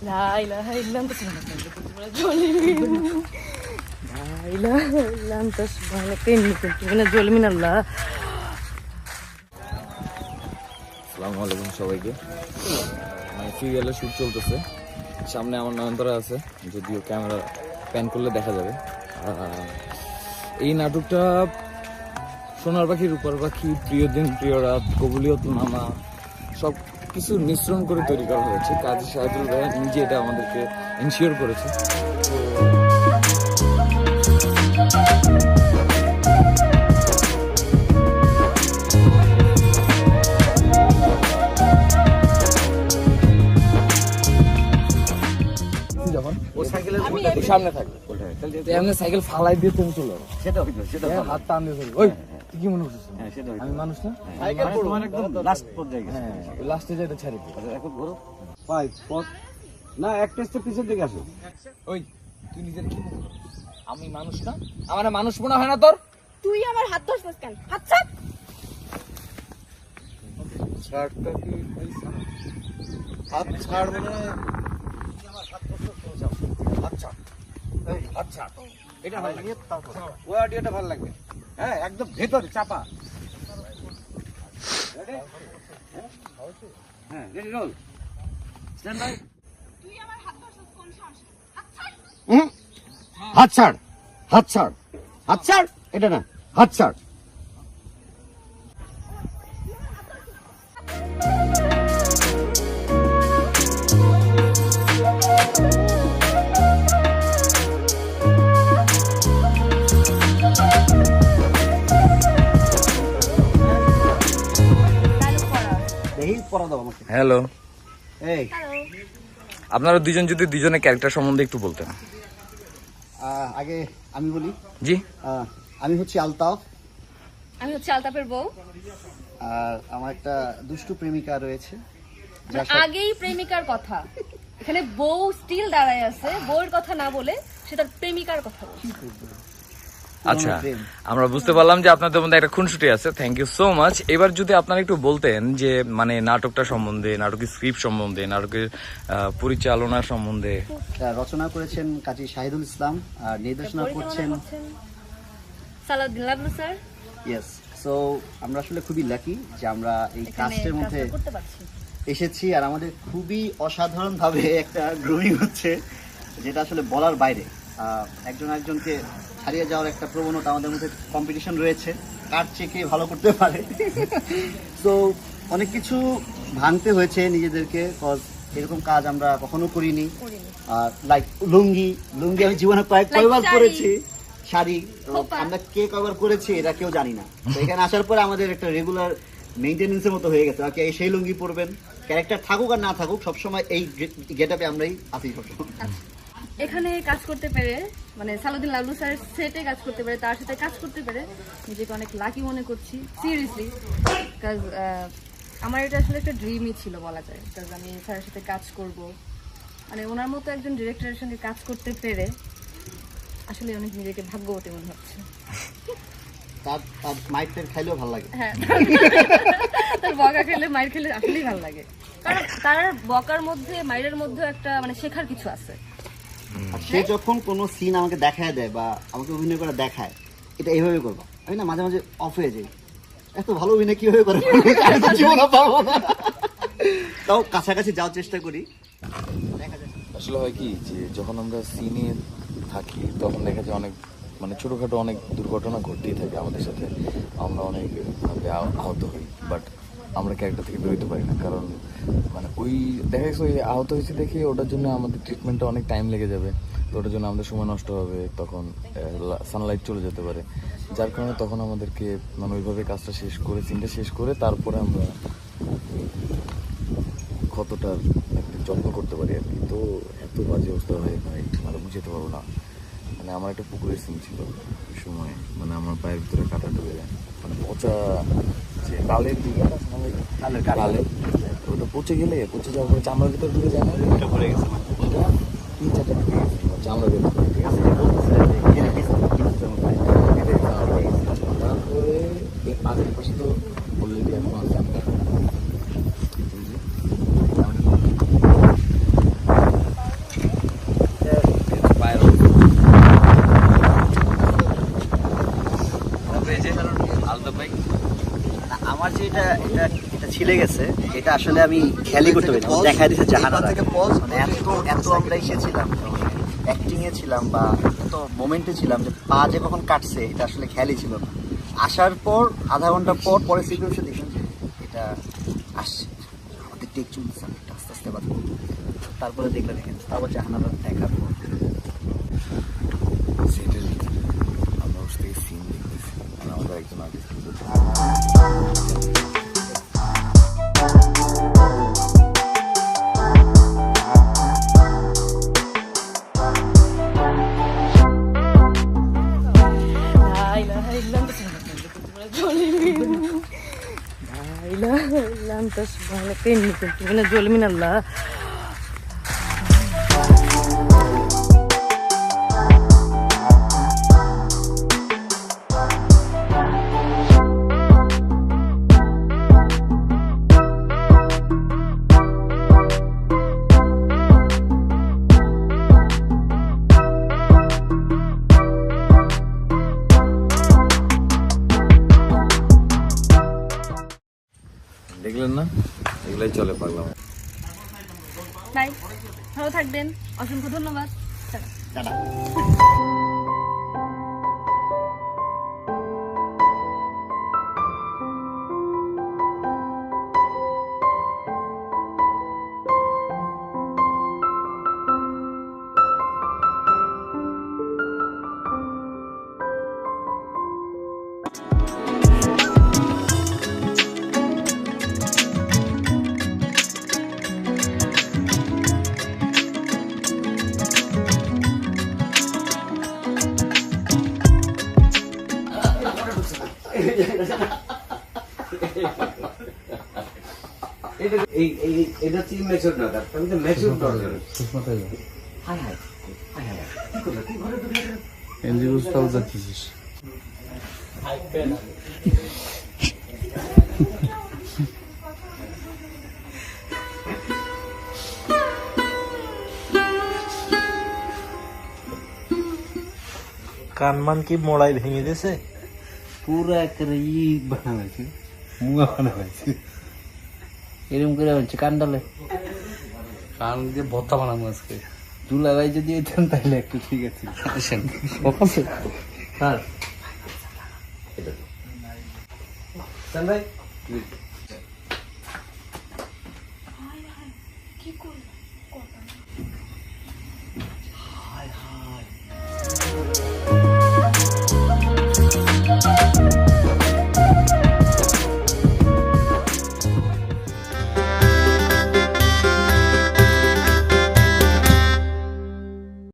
لا إله إلا أنت سبحانك إني كنت من الظالمين لا إله إلا أنت سبحانك إني كنت من الظالمين الله আসসালামু আলাইকুম সবাইকে। সিরিয়ালের শুট চলতেছে, সামনে আমার নয়নতারা আছে, যদিও ক্যামেরা প্যান করলে দেখা যাবে। এই নাটকটা সোনার পাখি, রূপার পাখি, প্রিয় দিন, প্রিয় রাত, কবুলিয়ত নামা সব কিছু মিশ্রণ করে তৈরি করা হয়েছে। কাজী সাহেদুল ভাই নিজে এটা আমাদেরকে ইনশিওর করেছে। সামনে থাকবে এমনি সাইকেল ফালাই দিয়ে তুমি চলো, সেটা হাত টান দিয়ে চলো। ওই তুই কি মনে করছিস আমি মানুষ না? সাইকেল লাস্ট পর্যায়ে লাস্টে যাইতে ছাড়ি এখন ঘোরো পাই পথ না, একটা স্টেপ পিছের দিকে আসো। ওই তুই নিজের কি মনে করিস আমি মানুষ না? আমার মানুষ মনে হয় না তোর? তুই আমার হাত ধরছিস কেন? হাত ছাড়। ছাড়টা কি হাত ছাড় মানে আচ্ছা এটা ভালো লাগে, ওই অডিওটা ভালো লাগবে। হ্যাঁ একদম ভেতরে চাপা। হ্যাঁ রেডি রোল স্ট্যান্ড বাই। তুই আমার হাত ধরছিস কোন সাহসে? হাত ছাড়, হাত ছাড়, হাত ছাড়, এটা না, হাত ছাড়। হ্যালো, এই আপনারা দুজন যদি দুজনের ক্যারেক্টার সম্বন্ধে একটু বলতেন। আগে আমি বলি। জি, আমি হচ্ছি আলতাফ, আমি হচ্ছে আলতাফের বউ। আর আমার একটা দুষ্টু প্রেমিকা রয়েছে। আগেই প্রেমিকার কথা, এখানে বউ স্টিল দাঁড়ায় আছে, বউয়ের কথা না বলে সে তার প্রেমিকার কথা বলছে। আচ্ছা আমরা বুঝতে পারলাম যে আপনাদের মধ্যে একটা খুনসুটি আছে। Thank you so much. এবার যদি আপনারা একটু বলতেন যে মানে নাটকটা সম্বন্ধে, নাটকের স্ক্রিপ্ট সম্বন্ধে, নাটকের পরিচালনা সম্বন্ধে। রচনা করেছেন কাজী শাহিদুল ইসলাম আর নির্দেশনা করছেন Salauddin Lablu sir. Yes, so আমরা আসলে খুবই লাকি যে আমরা এই কাস্টের মধ্যে এসেছি, আর আমাদের খুবই অসাধারণ ভাবে একটা গ্রোয়িং হচ্ছে, যেটা আসলে বলার বাইরে। একজন একজনকে হারিয়ে যাওয়ার একটা প্রবণতা আমাদের মধ্যে, কম্পিটিশন রয়েছে কার চেয়ে কে ভালো করতে পারে। তো অনেক কিছু ভাঙতে হয়েছে নিজেদেরকে, কজ এরকম কাজ আমরা কখনো করিনি। লাইক লুঙ্গি আমি জীবনে কয়েকবার করেছি, শাড়ি আমরা কে কয়বার করেছি এটা কেউ জানি না। তো এখানে আসার পরে আমাদের একটা রেগুলার মেইনটেনেন্সের মতো হয়ে গেছে। ওকে সেই লুঙ্গি পরবেন, ক্যারেক্টার থাকুক আর না থাকুক, সবসময় এই গেটআপে আমরাই আছি সবসময়। এখানে কাজ করতে পেরে, মানে সালাউদ্দিন লাবলু স্যারের সেটে কাজ করতে পেরে, তার সাথে কাজ করতে পেরে নিজেকে অনেক লাকি মনে করছি, সিরিয়াসলি। বিকজ আমার এটা আসলে একটা ড্রিমই ছিল বলা যায়। বিকজ আমি স্যারের সাথে কাজ করব, মানে ওনার মতো একজন ডিরেক্টরের সঙ্গে কাজ করতে পেরে আসলে অনেক নিজেকে ভাগ্যবতী মনে হচ্ছে। তার মাইর খাইলেও ভালো লাগে। হ্যাঁ, তার বকা খেলে, মাইর খেলে আসলেই ভালো লাগে, কারণ তার বকার মধ্যে, মাইরের মধ্যে একটা মানে শেখার কিছু আছে। সে যখন কোনো সিন আমাকে দেখায় দেয় বা আমাকে অভিনয় করে দেখায়, এটা এইভাবে করবো, আমি না মাঝে মাঝে অফ হয়ে যাই, এত ভালো অভিনয় কিভাবে করে, তাও কাছাকাছি যাওয়ার চেষ্টা করি। আসলে হয় কি যে যখন আমরা সিনে থাকি তখন দেখা যায় অনেক মানে ছোটোখাটো অনেক দুর্ঘটনা ঘটতেই থাকে আমাদের সাথে, আমরা অনেকভাবে আহত হই, বাট আমরা ক্যারেক্টার থেকে বেরোতে পারি না। কারণ মানে ওই দেখা গেছে ওই আহত হয়েছে দেখে ওটার জন্য আমাদের ট্রিটমেন্টটা অনেক টাইম লেগে যাবে, তো ওটার জন্য আমাদের সময় নষ্ট হবে, তখন সানলাইট চলে যেতে পারে, যার কারণে তখন আমাদেরকে মানে ওইভাবে কাজটা শেষ করে, সিনটা শেষ করে তারপরে আমরা ক্ষতটার একটা যত্ন করতে পারি আর কি। তো এত বাজে অবস্থা হয় ভাই, মানে বুঝতে পারবো না। মানে আমার একটা পুকুরের সিন ছিল ওই সময়, মানে আমার পায়ের ভিতরে কাটা ঢুকে যায়, মানে পচা যে কালের দিকে কালে ওটা পচে গেলে, পচে যাওয়ার পরে চামড়ার ভিতরে ঢুকে যায় না, ওটা পড়ে গেছে, ওটা 3-4টা ঢুকে গেছে চামড়ার ভিতরে, ঠিক আছে। তারপরে এই আগের পাশে তো অলরেডি এখন আছে ছিলে গেছে, এটা আসলে আমি খেয়ালই করতে পারি না, দেখা দিচ্ছে জাহানারা মানে এত এত আমরা এসেছিলাম অ্যাক্টিং এ ছিলাম বা এত মোমেন্টে ছিলাম যে পা যে কখন কাটছে এটা আসলে খেয়ালই ছিল না। আসার পর আধা ঘন্টা পর পরে সিকিউরিটি দেখুন যে এটা আসছে, আমাদের টেক চলছে, একটা আস্তে আস্তে বাদ তারপরে দেখলে দেখেন তারপর জাহানারা দেখার পর সেটের ভিতরে আমরা ওর থেকে সিন দেখতেছি, মানে আমাদের একজন আর্টিস্ট দেখলেন না, এগুলাই চলে পাগলাম। বাই, ভালো থাকবেন, অসংখ্য ধন্যবাদ। টাটা। এটা হচ্ছে ইমেচুর না, আমি তো ম্যাচুর দরকার। হাই হাই হাই হাই কি করলো, কি ঘরে ঢুকে গেল? এনজিও স্টাফ যাচ্ছিস কানমান কি মোড়াই ভেঙে দিয়েছে? পুরো একেবারে বানা হয়েছে, মুয়া বানা হয়েছে, এরকম করে হচ্ছে কান্ডালে। কান দিয়ে ভর্তা বানাবো আজকে। দুলাভাই যদি হইতেন তাহলে একটু ঠিক আছে। আসেন স্যার চান ভাই কি করলো?